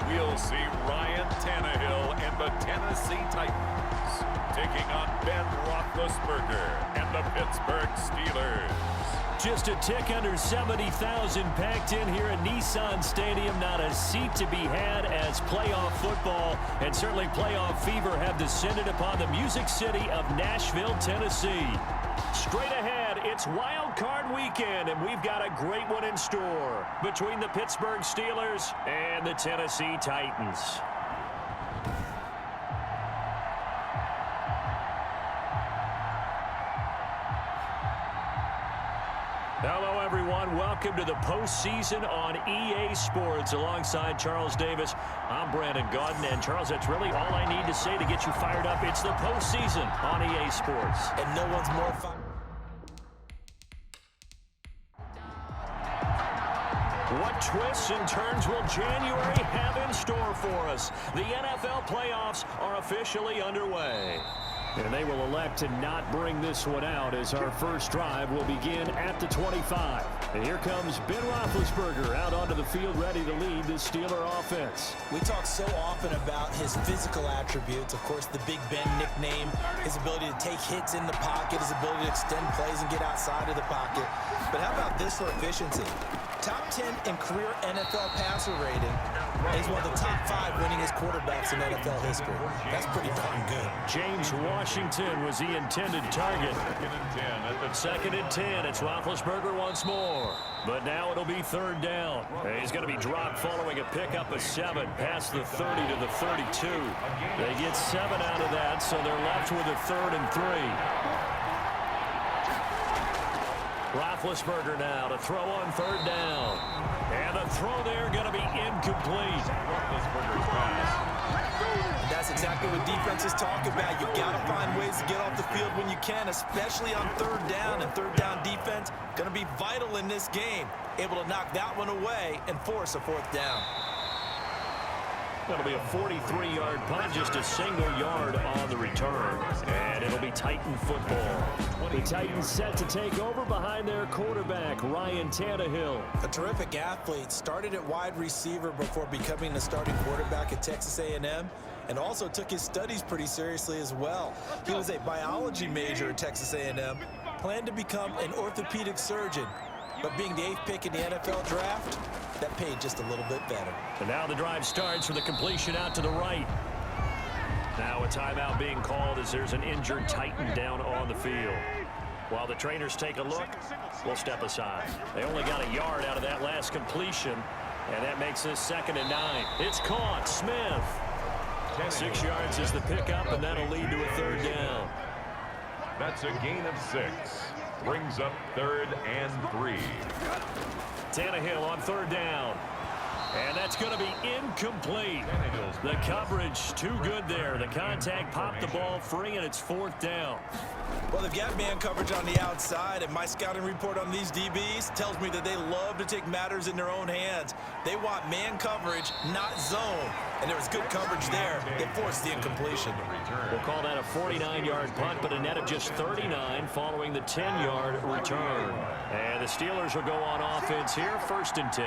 we'll see Ryan Tannehill and the Tennessee Titans taking on Ben Roethlisberger and the Pittsburgh Steelers. Just a tick under 70,000 packed in here at Nissan Stadium. Not a seat to be had as playoff football and certainly playoff fever have descended upon the Music City of Nashville, Tennessee. Straight ahead, it's Wild Card Weekend, and we've got a great one in store between the Pittsburgh Steelers and the Tennessee Titans. Hello, everyone. Welcome to the postseason on EA Sports. Alongside Charles Davis, I'm Brandon Gaudin. And, Charles, that's really all I need to say to get you fired up. It's the postseason on EA Sports. And no one's more fun. What twists and turns will January have in store for us? The NFL playoffs are officially underway. And they will elect to not bring this one out as our first drive will begin at the 25. And here comes Ben Roethlisberger out onto the field ready to lead this Steeler offense. We talk so often about his physical attributes. Of course, the Big Ben nickname, his ability to take hits in the pocket, his ability to extend plays and get outside of the pocket. But how about this for efficiency? Top 10 in career NFL passer rating. He's one of the top 5 winningest quarterbacks in NFL history. That's pretty darn good. James Washington was the intended target. Second and 10. It's Roethlisberger once more. But now it'll be third down. He's going to be dropped following a pickup of 7 past the 30 to the 32. They get 7 out of that, so they're left with a 3rd and 3. Roethlisberger now to throw on third down. And the throw there going to be incomplete. Roethlisberger's pass. That's exactly what defenses talk about. You've got to find ways to get off the field when you can, especially on third down. And third down defense going to be vital in this game. Able to knock that one away and force a 4th down. That'll be a 43-yard punt, just a single yard on the return. And it'll be Titan football. The Titans set to take over behind their quarterback, Ryan Tannehill. A terrific athlete, started at wide receiver before becoming the starting quarterback at Texas A&M, and also took his studies pretty seriously as well. He was a biology major at Texas A&M, planned to become an orthopedic surgeon, but being the 8th pick in the NFL draft, that paid just a little bit better. And now the drive starts with a completion out to the right. Now a timeout being called as there's an injured Titan down on the field. While the trainers take a look, we'll step aside. They only got a yard out of that last completion, and that makes this 2nd and 9. It's caught. Smith. 6 yards is the pickup, and that'll lead to a 3rd down. That's a gain of 6. Brings up 3rd and 3. Tannehill on 3rd down. And that's going to be incomplete. The coverage too good there. The contact popped the ball free, and it's 4th down. Well, they've got man coverage on the outside, and my scouting report on these DBs tells me that they love to take matters in their own hands. They want man coverage, not zone. And there was good coverage there that forced the incompletion. We'll call that a 49-yard punt, but a net of just 39 following the 10-yard return. And the Steelers will go on offense here, 1st and 10.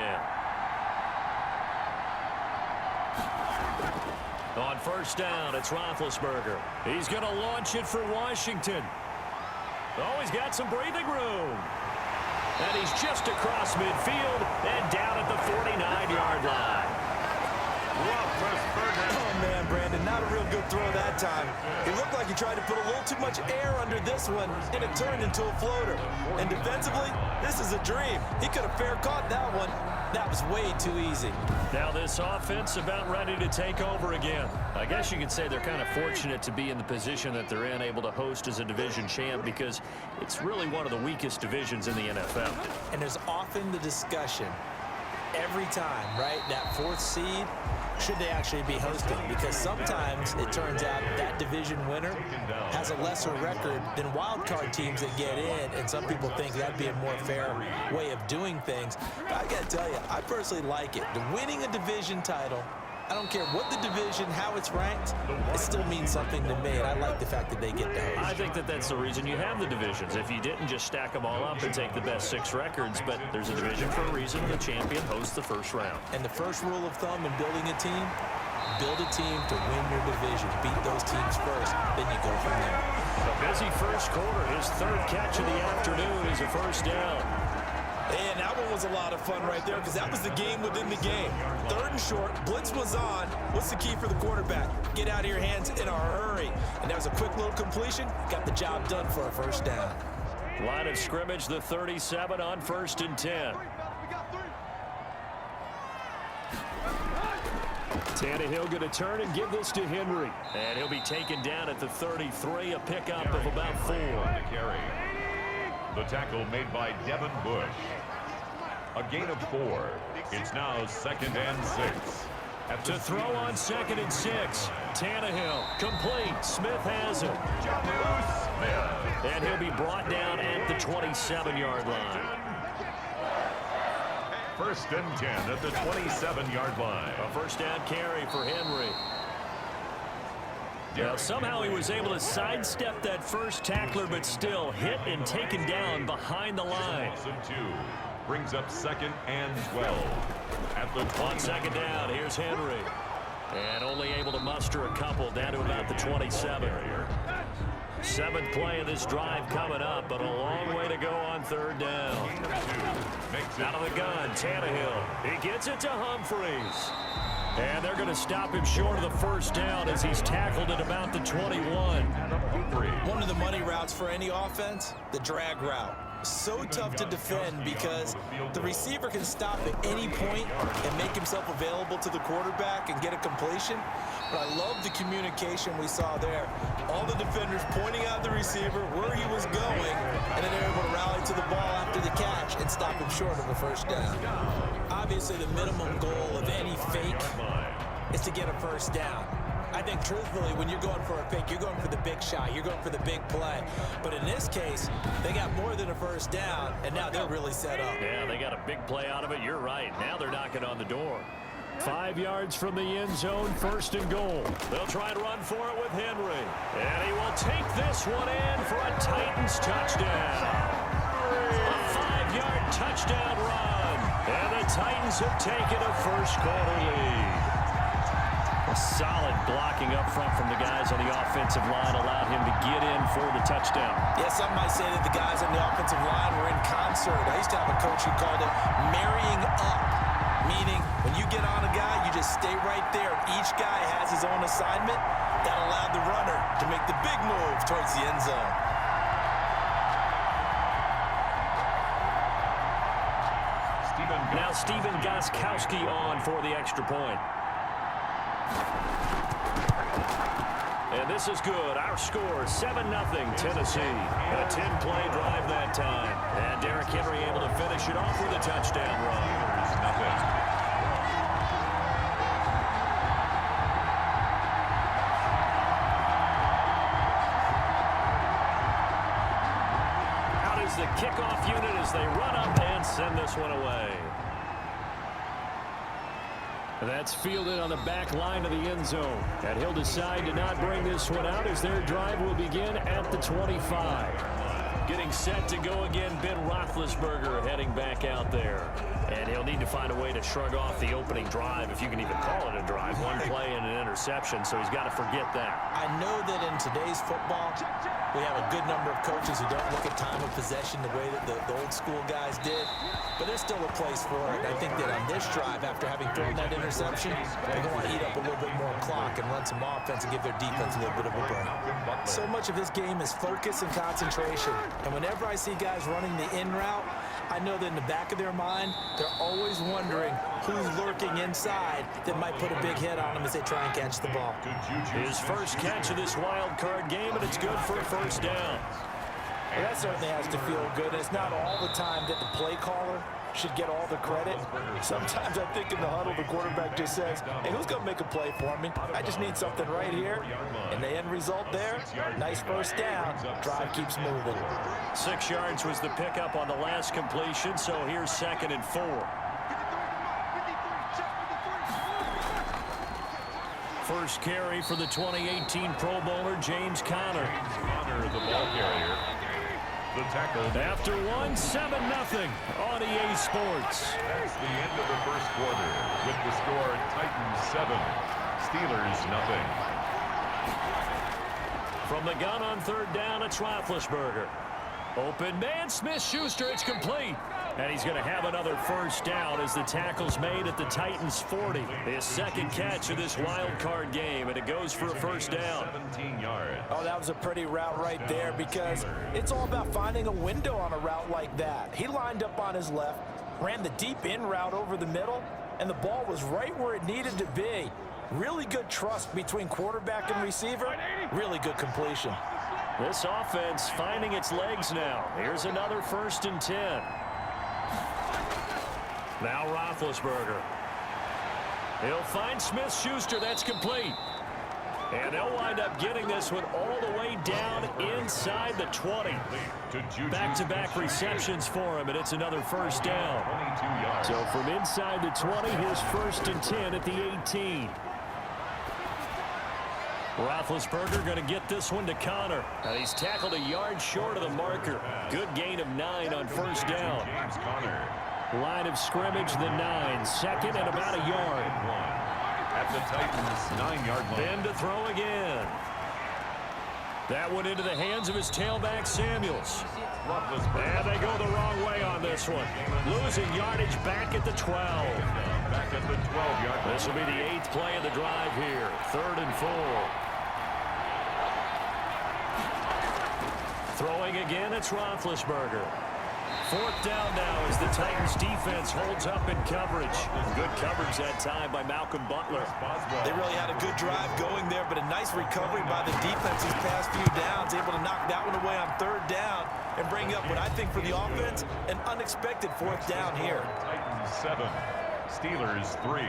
On 1st down, it's Roethlisberger. He's going to launch it for Washington. Oh, he's got some breathing room. And he's just across midfield and down at the 49-yard line. Oh, man, Brandon, not a real good throw that time. It looked like he tried to put a little too much air under this one, and it turned into a floater. And defensively, this is a dream. He could have fair caught that one. That was way too easy. Now this offense about ready to take over again. I guess you could say they're kind of fortunate to be in the position that they're in, able to host as a division champ, because it's really one of the weakest divisions in the NFL. And there's often the discussion every time, right? That 4th seed, should they actually be hosting? Because sometimes it turns out that division winner has a lesser record than wild card teams that get in, and some people think that'd be a more fair way of doing things. But I gotta tell you, I personally like it. The winning a division title, I don't care what the division, how it's ranked, it still means something to me, and I like the fact that they get to host. I think that that's the reason you have the divisions. If you didn't, just stack them all up and take the best 6 records, but there's a division for a reason. The champion hosts the first round. And the first rule of thumb in building a team, build a team to win your division. Beat those teams first, then you go from there. A busy first quarter. His 3rd catch of the afternoon is a first down. And that one was a lot of fun right there because that was the game within the game. 3rd and short, blitz was on. What's the key for the quarterback? Get out of your hands in a hurry. And that was a quick little completion. Got the job done for a first down. Line of scrimmage, the 37 on 1st and 10. Tannehill going to turn and give this to Henry. And he'll be taken down at the 33, a pickup of about 4. The tackle made by Devin Bush. A gain of 4. It's now 2nd and 6. To throw on 2nd and 6. Tannehill complete. Smith has it. And he'll be brought down at the 27-yard line. 1st and 10 at the 27-yard line. A first down carry for Henry. Now, somehow he was able to sidestep that first tackler, but still hit and taken down behind the line. Brings up 2nd and 12. At the on 2nd down, here's Henry. And only able to muster a couple down to about the 27. 7th play of this drive coming up, but a long way to go on 3rd down. Out of the gun, Tannehill. He gets it to Humphries. And they're going to stop him short of the first down as he's tackled at about the 21. One of the money routes for any offense, the drag route. So tough to defend because the receiver can stop at any point and make himself available to the quarterback and get a completion. But I love the communication we saw there. All the defenders pointing out the receiver where he was going, and then they're able to rally to the ball after the catch and stop him short of a first down. Obviously, the minimum goal of any fake is to get a first down. I think, truthfully, when you're going for a fake, you're going for the big shot. You're going for the big play. But in this case, they got more than a first down, and now they're really set up. Yeah, they got a big play out of it. You're right. Now they're knocking on the door. 5 yards from the end zone, 1st and goal. They'll try and run for it with Henry. And he will take this one in for a Titans touchdown. A 5-yard touchdown run. And the Titans have taken a first quarter lead. A solid blocking up front from the guys on the offensive line allowed him to get in for the touchdown. Yeah, some might say that the guys on the offensive line were in concert. I used to have a coach who called it marrying up, meaning when you get on a guy, you just stay right there. Each guy has his own assignment. That allowed the runner to make the big move towards the end zone. Now Stephen Gostkowski on for the extra point. And this is good. Our score, 7-0 Tennessee. A 10-play drive that time. And Derrick Henry able to finish it off with a touchdown run. Out is the kickoff unit as they run up and send this one away. That's fielded on the back line of the end zone. And he'll decide to not bring this one out as their drive will begin at the 25. Getting set to go again, Ben Roethlisberger heading back out there. And he'll need to find a way to shrug off the opening drive, if you can even call it a drive. One play and an interception, so he's got to forget that. I know that in today's football, we have a good number of coaches who don't look at time of possession the way that the old school guys did. But there's still a place for it. I think that on this drive, after having thrown that interception, they're going to eat up a little bit more clock and run some offense and give their defense a little bit of a break. So much of this game is focus and concentration. And whenever I see guys running the in route, I know that in the back of their mind, they're always wondering who's lurking inside that might put a big hit on them as they try and catch the ball. His first catch of this wild card game, and it's good for a first down. Well, that certainly has to feel good. It's not all the time that the play caller should get all the credit. Sometimes I think in the huddle, the quarterback just says, hey, who's going to make a play for me? I just need something right here. And the end result there, nice first down. Drive keeps moving. 6 yards was the pickup on the last completion, so here's 2nd and 4. First carry for the 2018 Pro Bowler, James Conner. Conner, the ball carrier. The tackle. After 1, 7-0 on EA Sports. That's the end of the first quarter with the score Titans 7, Steelers nothing. From the gun on third down, it's Roethlisberger. Open man, Smith-Schuster, it's complete. And he's going to have another first down as the tackle's made at the Titans 40. His second catch of this wild card game, and it goes for a first down. 17 yards. Oh, that was a pretty route right there because it's all about finding a window on a route like that. He lined up on his left, ran the deep in route over the middle, and the ball was right where it needed to be. Really good trust between quarterback and receiver. Really good completion. This offense finding its legs now. Here's another 1st and 10. Now Roethlisberger. He'll find Smith-Schuster. That's complete. And they'll wind up getting this one all the way down inside the 20. Back-to-back receptions for him, and it's another first down. So from inside the 20, here's 1st and 10 at the 18. Roethlisberger going to get this one to Conner. And he's tackled a yard short of the marker. Good gain of 9 on first down. James Conner. Line of scrimmage, the 9. Second and about a yard. At the Titans' 9-yard line. Then to throw again. That one into the hands of his tailback, Samuels. And they go the wrong way on this one. Losing yardage back at the 12. Back at the 12-yard line. This will be the 8th play of the drive here. 3rd and 4. Throwing again, it's Roethlisberger. 4th down now as the Titans defense holds up in coverage. Good coverage that time by Malcolm Butler. They really had a good drive going there, but a nice recovery by the defense these past few downs, able to knock that one away on 3rd down and bring up what I think for the offense, an unexpected 4th down here. Titans 7, Steelers 3.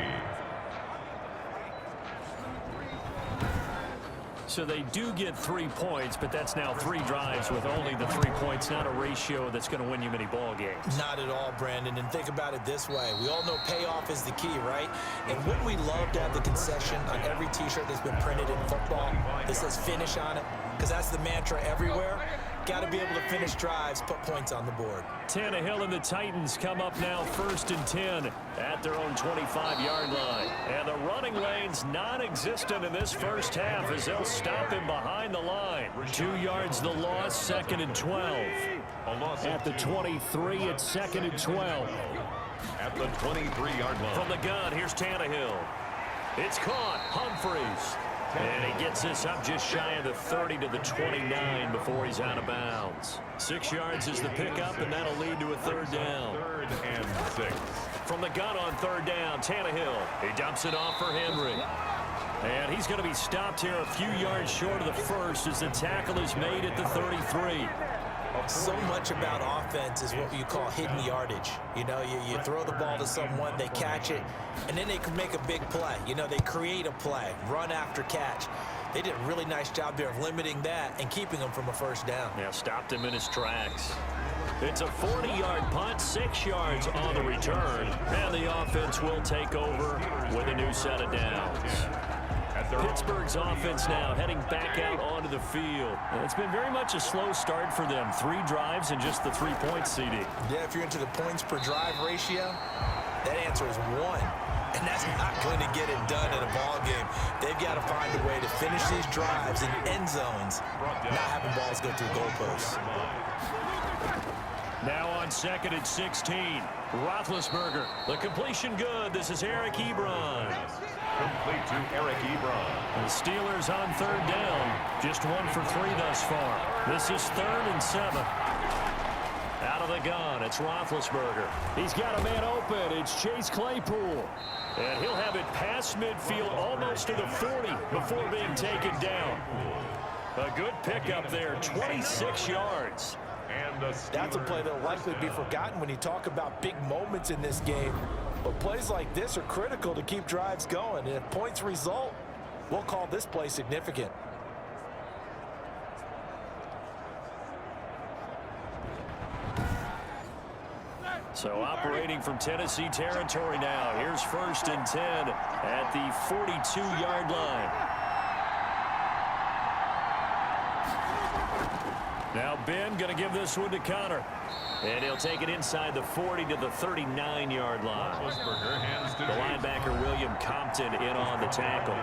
So they do get 3 points, but that's now 3 drives with only the 3 points, not a ratio that's going to win you many ball games. Not at all, Brandon, and think about it this way. We all know payoff is the key, right? And wouldn't we love to have the concession on every T-shirt that's been printed in football that says finish on it? Because that's the mantra everywhere. Got to be able to finish drives, put points on the board. Tannehill and the Titans come up now 1st and 10 at their own 25-yard line. And the running lane's non-existent in this first half as they'll stop him behind the line. 2 yards the loss, 2nd and 12. At the 23, it's 2nd and 12. At the 23-yard line. From the gun, here's Tannehill. It's caught. Humphreys. And he gets this up just shy of the 30 to the 29 before he's out of bounds. 6 yards is the pickup, and that'll lead to a 3rd down. 3rd and 6. From the gun on 3rd down, Tannehill. He dumps it off for Henry. And he's going to be stopped here a few yards short of the 1st as the tackle is made at the 33. So much about offense is what you call hidden yardage. You know, you throw the ball to someone, they catch it, and then they can make a big play. You know, they create a play, run after catch. They did a really nice job there of limiting that and keeping him from a 1st down. Yeah, stopped him in his tracks. It's a 40-yard punt, 6 yards on the return, and the offense will take over with a new set of downs. Pittsburgh's offense now heading back out onto the field. And it's been very much a slow start for them. 3 drives and just the 3 points, CD. Yeah, if you're into the points per drive ratio, that answer is 1. And that's not going to get it done in a ball game. They've got to find a way to finish these drives in end zones, not having balls go through goalposts. Now on 2nd and 16, Roethlisberger. The completion good. This is Eric Ebron. Complete to Eric Ebron. The Steelers on 3rd down. Just 1 for 3 thus far. This is 3rd and 7. Out of the gun, it's Roethlisberger. He's got a man open. It's Chase Claypool. And he'll have it past midfield almost to the 40 before being taken down. A good pickup there, 26 yards. And that's a play that will likely be forgotten when you talk about big moments in this game. But plays like this are critical to keep drives going. And if points result, we'll call this play significant. So operating from Tennessee territory now. Here's 1st and 10 at the 42-yard line. Now Ben going to give this one to Connor. And he'll take it inside the 40 to the 39-yard line. The linebacker, William Compton, in on the tackle.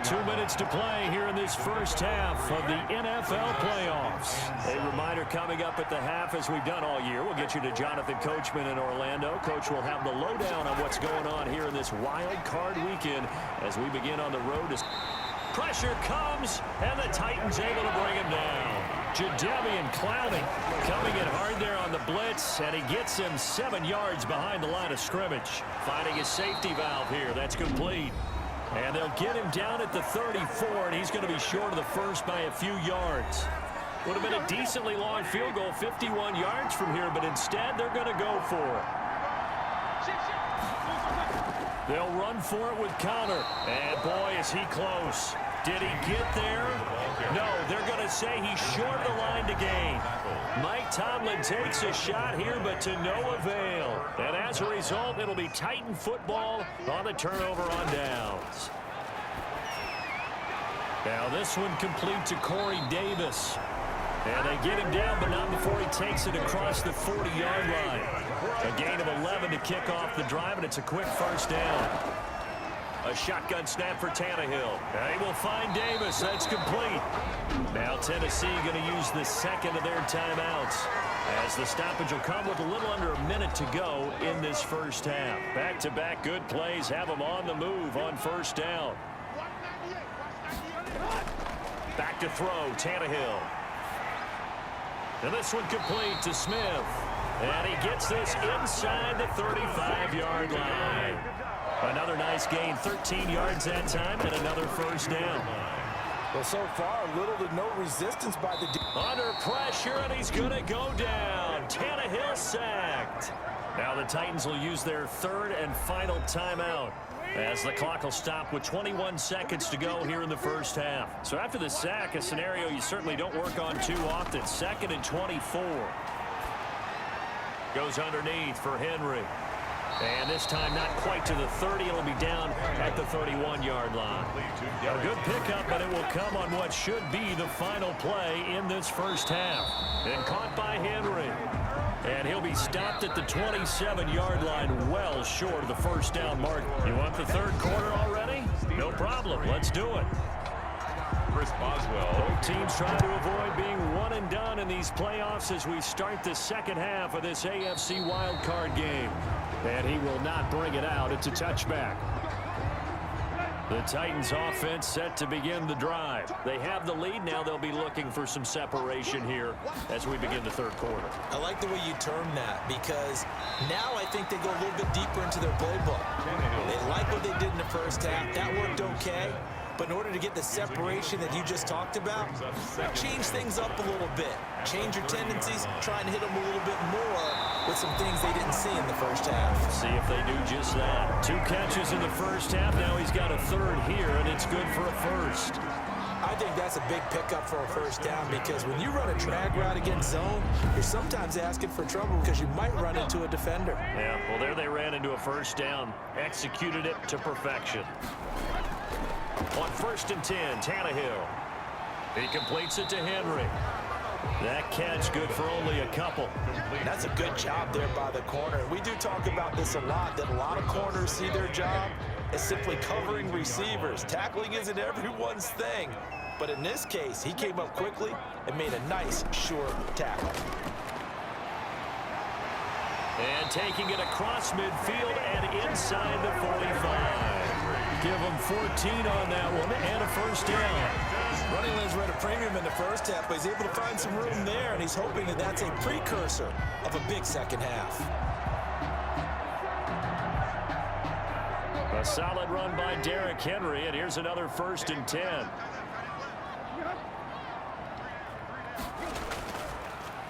2 minutes to play here in this first half of the NFL playoffs. A reminder coming up at the half, as we've done all year. We'll get you to Jonathan Coachman in Orlando. Coach will have the lowdown on what's going on here in this wild card weekend as we begin on the road. Pressure comes, and the Titans able to bring him down. Jadeveon Clowney coming in hard there on the blitz, and he gets him 7 yards behind the line of scrimmage. Finding his safety valve here. That's complete. And they'll get him down at the 34, and he's going to be short of the first by a few yards. Would have been a decently long field goal, 51 yards from here, but instead they're going to go for it. They'll run for it with Connor. And boy, is he close. Did he get there? No, they're going to say he's short of the line to gain. Mike Tomlin takes a shot here, but to no avail. And as a result, it'll be Titan football on the turnover on downs. Now this one complete to Corey Davis. And they get him down, but not before he takes it across the 40-yard line. A gain of 11 to kick off the drive, and it's a quick first down. A shotgun snap for Tannehill. They will find Davis. That's complete. Now Tennessee going to use the second of their timeouts, as the stoppage will come with a little under a minute to go in this first half. Back-to-back good plays have them on the move on first down. Back to throw, Tannehill. And this one complete to Smith. And he gets this inside the 35-yard line. Another nice gain, 13 yards that time, and another first down. Well, so far, little to no resistance by the... Under pressure, and he's going to go down. Tannehill sacked. Now the Titans will use their third and final timeout, as the clock will stop with 21 seconds to go here in the first half. So after the sack, a scenario you certainly don't work on too often. 2nd and 24. Goes underneath for Henry. And this time not quite to the 30. It'll be down at the 31-yard line. A good pickup, but it will come on what should be the final play in this first half. And caught by Henry. And he'll be stopped at the 27-yard line, well short of the first down mark. You want the third quarter already? No problem. Let's do it. Chris Boswell. Both teams trying to avoid being one and done in these playoffs as we start the second half of this AFC wildcard game. And he will not bring it out. It's a touchback. The Titans offense set to begin the drive. They have the lead. Now they'll be looking for some separation here as we begin the third quarter. I like the way you term that, because now I think they go a little bit deeper into their playbook. They like what they did in the first half. That worked okay. But in order to get the separation that you just talked about, change things up a little bit. Change your tendencies, try and hit them a little bit more with some things they didn't see in the first half. See if they do just that. 2 catches in the first half. Now he's got a third here, and it's good for a first. I think that's a big pickup for a first down, because when you run a drag route against zone, you're sometimes asking for trouble because you might run into a defender. Yeah, well, there they ran into a first down. Executed it to perfection. On 1st and 10, Tannehill. He completes it to Henry. That catch good for only a couple. That's a good job there by the corner. We do talk about this a lot, that a lot of corners see their job as simply covering receivers. Tackling isn't everyone's thing. But in this case, he came up quickly and made a nice, short tackle. And taking it across midfield and inside the 45. Give him 14 on that one and a first down. Running lanes were at a premium in the first half, but he's able to find some room there, and he's hoping that that's a precursor of a big second half. A solid run by Derrick Henry, and here's another 1st and 10.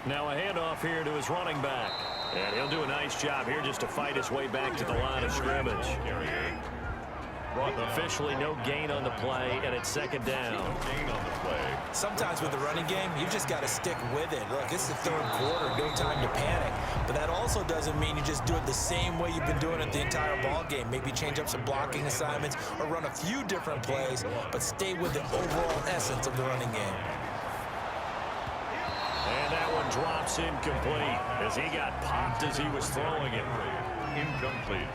Now a handoff here to his running back. And he'll do a nice job here just to fight his way back to the line of scrimmage. Officially no gain on the play, and it's second down. No gain on the play. Sometimes with the running game, you've just got to stick with it. Look, it's the third quarter, no time to panic. But that also doesn't mean you just do it the same way you've been doing it the entire ball game. Maybe change up some blocking assignments or run a few different plays, but stay with the overall essence of the running game. And that one drops incomplete as he got popped as he was throwing it. Incomplete.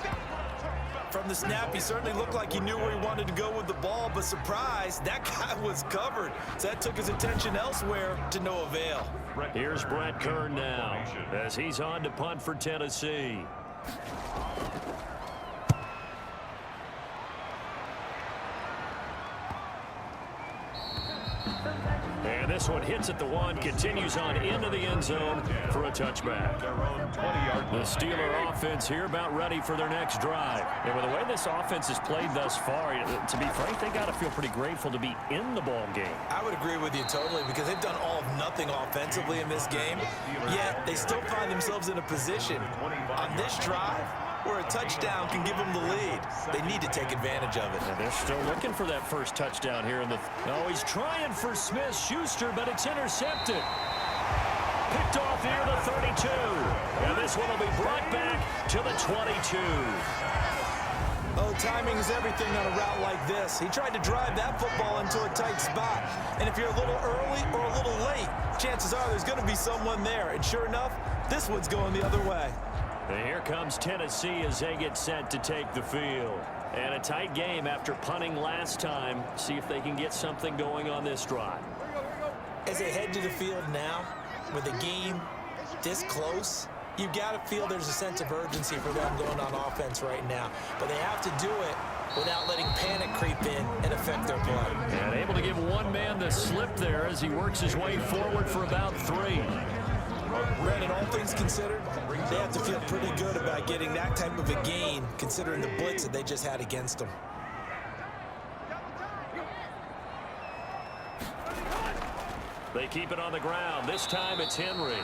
From the snap, he certainly looked like he knew where he wanted to go with the ball, but surprise, that guy was covered. So that took his attention elsewhere to no avail. Here's Brett Kern now as he's on to punt for Tennessee. And this one hits at the one, continues on into the end zone for a touchback. The Steeler offense here about ready for their next drive. And with the way this offense has played thus far, to be frank, they got to feel pretty grateful to be in the ball game. I would agree with you totally because they've done all of nothing offensively in this game, yet they still find themselves in a position on this drive where a touchdown can give them the lead. They need to take advantage of it. And they're still looking for that first touchdown here in the... Oh, he's trying for Smith-Schuster, but it's intercepted. Picked off near the 32. And this one will be brought back to the 22. Oh, timing is everything on a route like this. He tried to drive that football into a tight spot. And if you're a little early or a little late, chances are there's going to be someone there. And sure enough, this one's going the other way. And here comes Tennessee as they get set to take the field. And a tight game after punting last time. See if they can get something going on this drive. As they head to the field now, with the game this close, you've got to feel there's a sense of urgency for them going on offense right now. But they have to do it without letting panic creep in and affect their play. And able to give one man the slip there as he works his way forward for about 3. Brandon, all things considered, they have to feel pretty good about getting that type of a gain, considering the blitz that they just had against them. They keep it on the ground. This time it's Henry.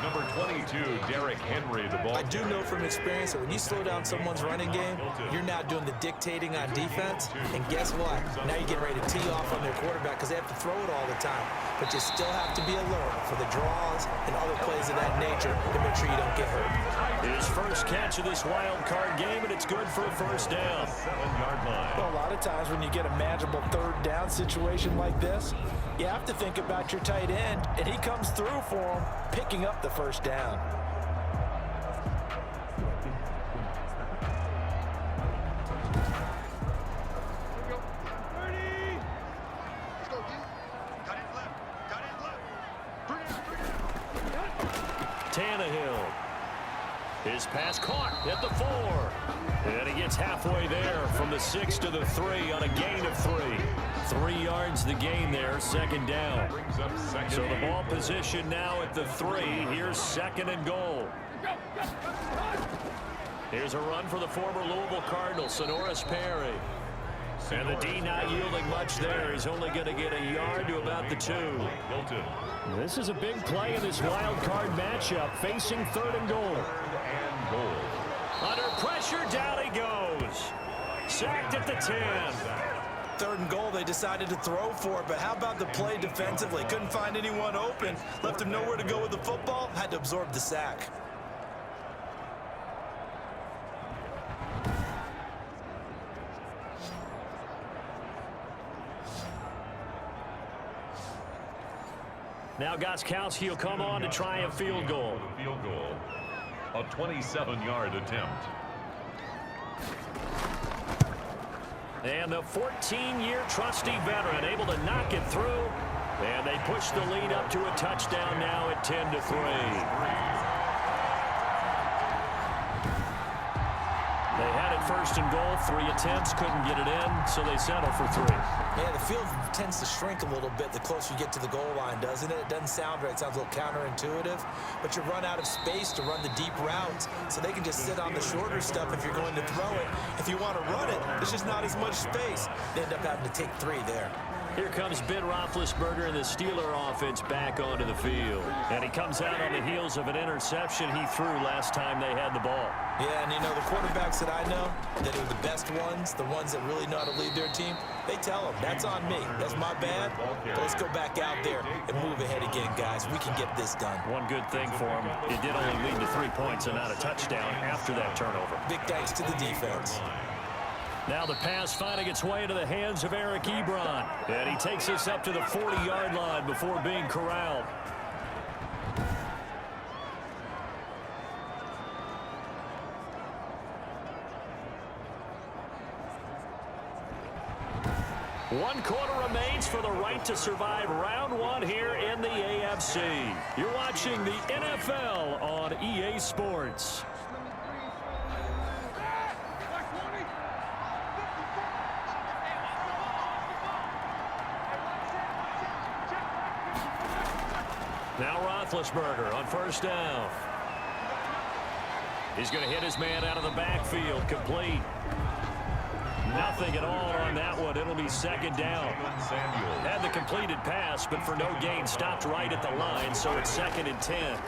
Number 22, Derrick Henry, the ball. I do know from experience that when you slow down someone's running game, you're now doing the dictating on defense. And guess what? Now you're getting ready to tee off on their quarterback because they have to throw it all the time. But you still have to be alert for the draws and other plays of that nature to make sure you don't get hurt. His first catch of this wild card game, and it's good for a first down. 7-yard line. Well, a lot of times when you get a manageable third down situation like this, you have to think about your tight end, and he comes through for him, picking up the first down. Tannehill. His pass caught at the 4. And he gets halfway there from the 6 to the 3 on a gain of 3. 3 yards the gain there, second down. So the ball position now at the 3. Here's second and goal. Here's a run for the former Louisville Cardinal, Sonoris Perry. And the D not yielding much there. He's only going to get a yard to about the 2. This is a big play in this wild card matchup, facing third and goal. Under pressure, down he goes. Sacked at the 10. Third and goal, they decided to throw for it, but how about the play defensively? Couldn't find anyone open, left him nowhere to go with the football, had to absorb the sack. Now Gostkowski will come on to try a field goal. A 27-yard attempt. And the 14-year trusty veteran able to knock it through. And they push the lead up to a touchdown now at 10-3. They had it first and goal, 3 attempts, couldn't get it in, so they settle for 3. Yeah, the field tends to shrink a little bit the closer you get to the goal line, doesn't it? It doesn't sound right. It sounds a little counterintuitive, but you run out of space to run the deep routes, so they can just sit on the shorter stuff if you're going to throw it. If you want to run it, there's just not as much space. They end up having to take 3 there. Here comes Ben Roethlisberger and the Steeler offense back onto the field. And he comes out on the heels of an interception he threw last time they had the ball. Yeah, and you know, the quarterbacks that I know that are the best ones, the ones that really know how to lead their team, they tell them, that's on me. That's my bad. But let's go back out there and move ahead again, guys. We can get this done. One good thing for him, it did only lead to 3 points and not a touchdown after that turnover. Big thanks to the defense. Now the pass finding its way into the hands of Eric Ebron. And he takes us up to the 40-yard line before being corralled. One quarter remains for the right to survive round one here in the AFC. You're watching the NFL on EA Sports. Now Roethlisberger on first down. He's going to hit his man out of the backfield, complete. Nothing at all on that one. It'll be second down. Had the completed pass, but for no gain, stopped right at the line, so it's 2nd and 10.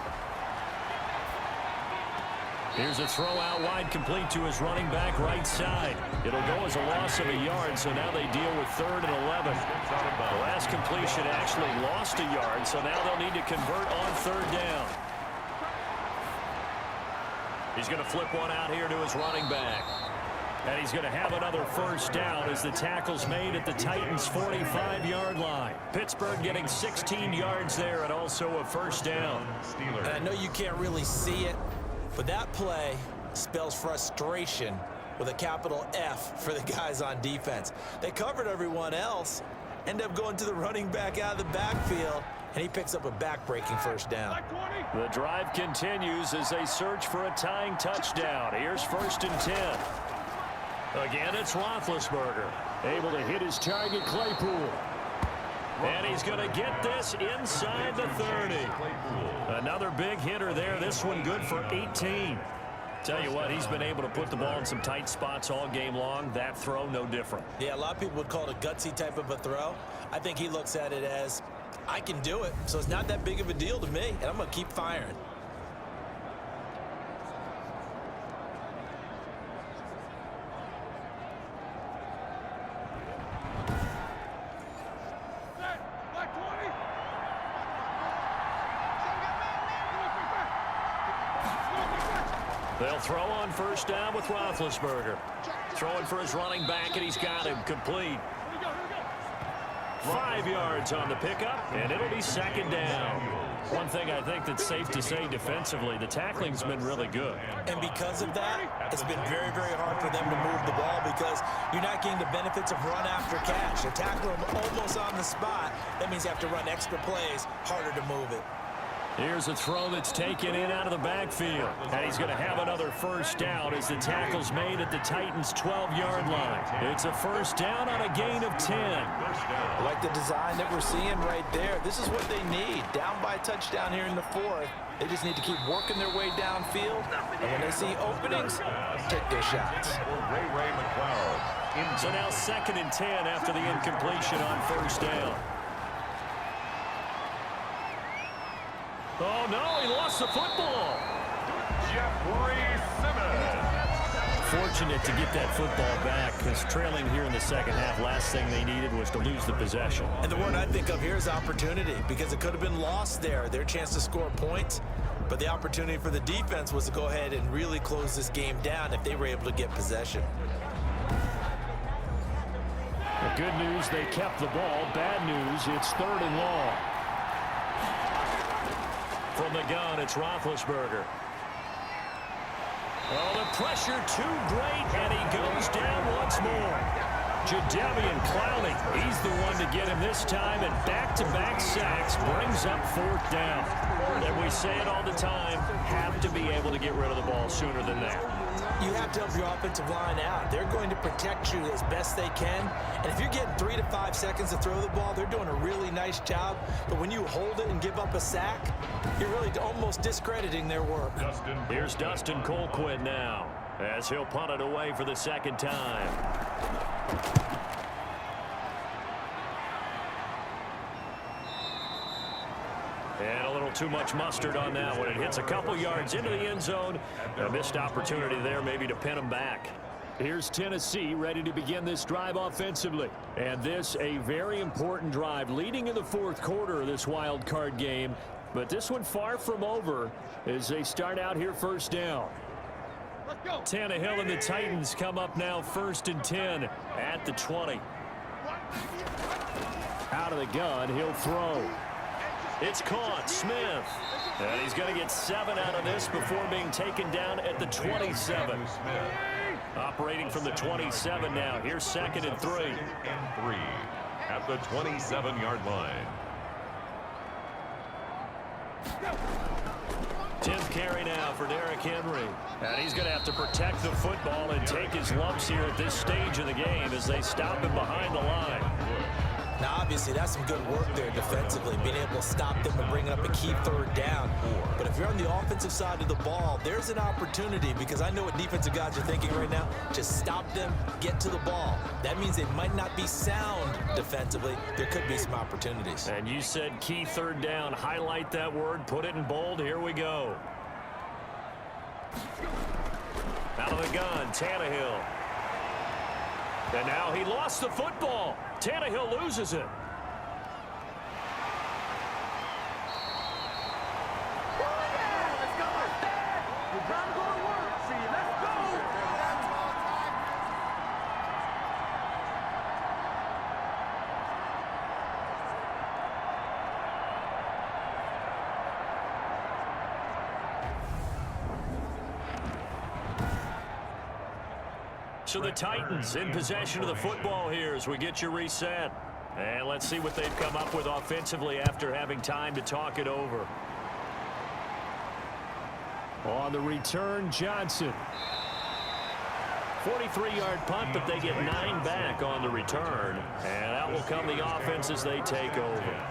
Here's a throw out wide, complete to his running back right side. It'll go as a loss of a yard, so now they deal with 3rd and 11. The last completion actually lost a yard, so now they'll need to convert on 3rd down. He's going to flip one out here to his running back. And he's going to have another first down as the tackle's made at the Titans' 45-yard line. Pittsburgh getting 16 yards there and also a first down. And I know you can't really see it, but that play spells frustration with a capital F for the guys on defense. They covered everyone else, end up going to the running back out of the backfield, and he picks up a back-breaking first down. The drive continues as they search for a tying touchdown. Here's 1st and 10. Again, it's Roethlisberger, able to hit his target, Claypool. And he's going to get this inside the 30. Another big hitter there. This one good for 18. Tell you what, he's been able to put the ball in some tight spots all game long. That throw, no different. Yeah, a lot of people would call it a gutsy type of a throw. I think he looks at it as, I can do it, so it's not that big of a deal to me, and I'm going to keep firing. They'll throw on first down with Roethlisberger. Throwing for his running back, and he's got him complete. 5 yards on the pickup, and it'll be 2nd down. One thing I think that's safe to say defensively, the tackling's been really good. And because of that, it's been very, very hard for them to move the ball because you're not getting the benefits of run after catch. You're tackling them almost on the spot. That means you have to run extra plays, harder to move it. Here's a throw that's taken in out of the backfield. And he's going to have another first down as the tackle's made at the Titans' 12-yard line. It's a first down on a gain of 10. I like the design that we're seeing right there. This is what they need. Down by a touchdown here in the 4th. They just need to keep working their way downfield. And when they see openings, take their shots. So now 2nd and 10 after the incompletion on first down. Oh, no, he lost the football. Fortunate to get that football back because trailing here in the second half, last thing they needed was to lose the possession. And the word I think of here is opportunity because it could have been lost there. Their chance to score points, but the opportunity for the defense was to go ahead and really close this game down if they were able to get possession. The good news, they kept the ball. Bad news, it's 3rd and long. From the gun, it's Roethlisberger. Oh, the pressure too great, and he goes down once more. Jadeveon Clowney, he's the one to get him this time, and back-to-back sacks brings up 4th down. And we say it all the time, have to be able to get rid of the ball sooner than that. You have to help your offensive line out. They're going to protect you as best they can. And if you're getting 3 to 5 seconds to throw the ball, they're doing a really nice job. But when you hold it and give up a sack, you're really almost discrediting their work. Here's Dustin Colquitt now as he'll punt it away for the 2nd time. And a little too much mustard on that one. It hits a couple yards into the end zone. A missed opportunity there maybe to pin him back. Here's Tennessee ready to begin this drive offensively. And this a very important drive leading in the fourth quarter of this wild card game. But this one far from over as they start out here first down. Tannehill and the Titans come up now 1st and 10 at the 20. Out of the gun, he'll throw. It's caught. Smith. And he's going to get 7 out of this before being taken down at the 27. Operating from the 27 now. Here's 2nd and 3. At the 27-yard line. 10th carry now for Derrick Henry. And he's going to have to protect the football and take his lumps here at this stage of the game as they stop him behind the line. Now, obviously, that's some good work there defensively, being able to stop them and bringing up a key 3rd down. But if you're on the offensive side of the ball, there's an opportunity, because I know what defensive guys are thinking right now. Just stop them, get to the ball. That means they might not be sound defensively. There could be some opportunities. And you said key 3rd down. Highlight that word, put it in bold. Here we go. Out of the gun, Tannehill. And now he lost the football. Tannehill loses it. So the Titans in possession of the football here as we get you reset. And let's see what they've come up with offensively after having time to talk it over. On the return, Johnson. 43-yard punt, but they get 9 back on the return. And that will come the offense as they take over.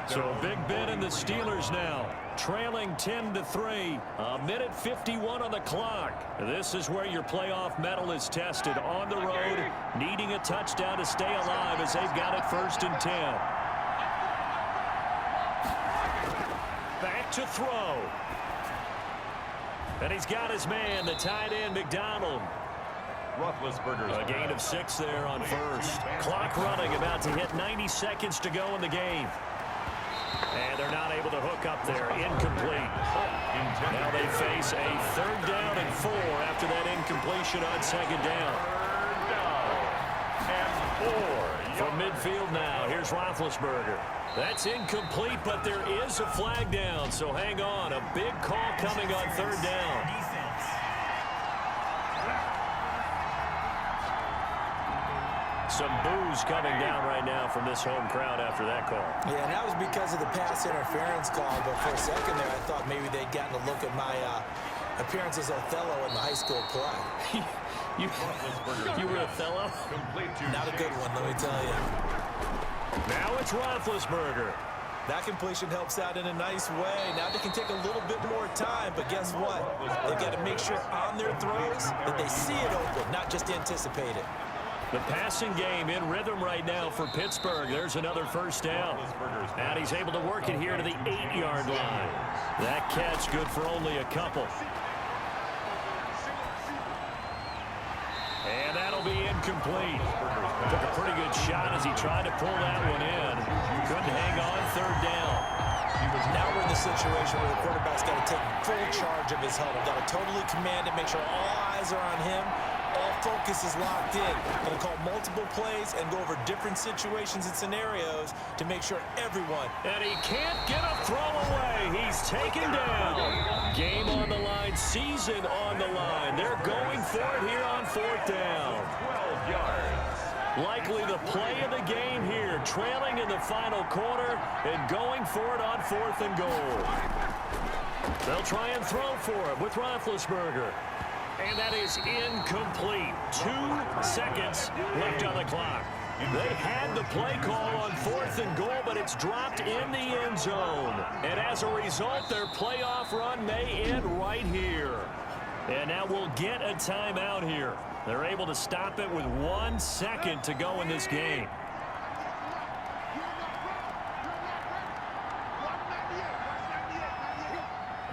So Big Ben and the Steelers now trailing 10-3. A minute 51 on the clock. This is where your playoff mettle is tested. On the road, needing a touchdown to stay alive as they've got it 1st and 10. Back to throw. And he's got his man, the tight end, McDonald. A gain of 6 there on 1st. Clock running, about to hit 90 seconds to go in the game. And they're not able to hook up there. Incomplete. Now they face a 3rd down and 4 after that incompletion on 2nd down. And 4. From midfield now, here's Roethlisberger. That's incomplete, but there is a flag down, so hang on. A big call coming on 3rd down. Some boos coming down right now from this home crowd after that call. Yeah, and that was because of the pass interference call. But for a second there, I thought maybe they'd gotten a look at my appearance as Othello in the high school play. you were Othello? Not a good one, let me tell you. Now it's Roethlisberger. That completion helps out in a nice way. Now they can take a little bit more time, but guess what? They've got to make sure on their throws that they see it open, not just anticipate it. The passing game in rhythm right now for Pittsburgh. There's another 1st down. And he's able to work it here to the 8-yard line. That catch good for only a couple. And that'll be incomplete. Took a pretty good shot as he tried to pull that one in. Couldn't hang on 3rd down. Now we're in the situation where the quarterback's got to take full charge of his huddle. Got to totally command it, make sure all eyes are on him. All focus is locked in. Going to call multiple plays and go over different situations and scenarios to make sure everyone. And he can't get a throw away. He's taken down. Game on the line, season on the line. They're going for it here on 4th down. 12 yards. Likely the play of the game here, trailing in the final quarter and going for it on 4th and goal. They'll try and throw for it with Roethlisberger. And that is incomplete. 2 seconds left on the clock. They had the play call on 4th and goal, but it's dropped in the end zone. And as a result, their playoff run may end right here. And now we'll get a timeout here. They're able to stop it with 1 second to go in this game.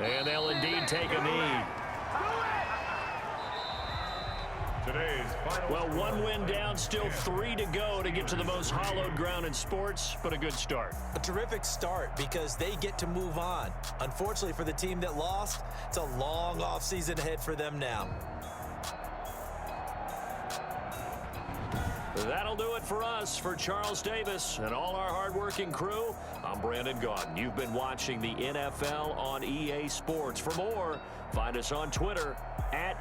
And they'll indeed take a knee. Well, one win down, still 3 to go to get to the most hallowed ground in sports, but a good start. A terrific start because they get to move on. Unfortunately for the team that lost, it's a long offseason ahead for them now. That'll do it for us. For Charles Davis and all our hardworking crew, I'm Brandon Gaudin. You've been watching the NFL on EA Sports. For more, find us on Twitter @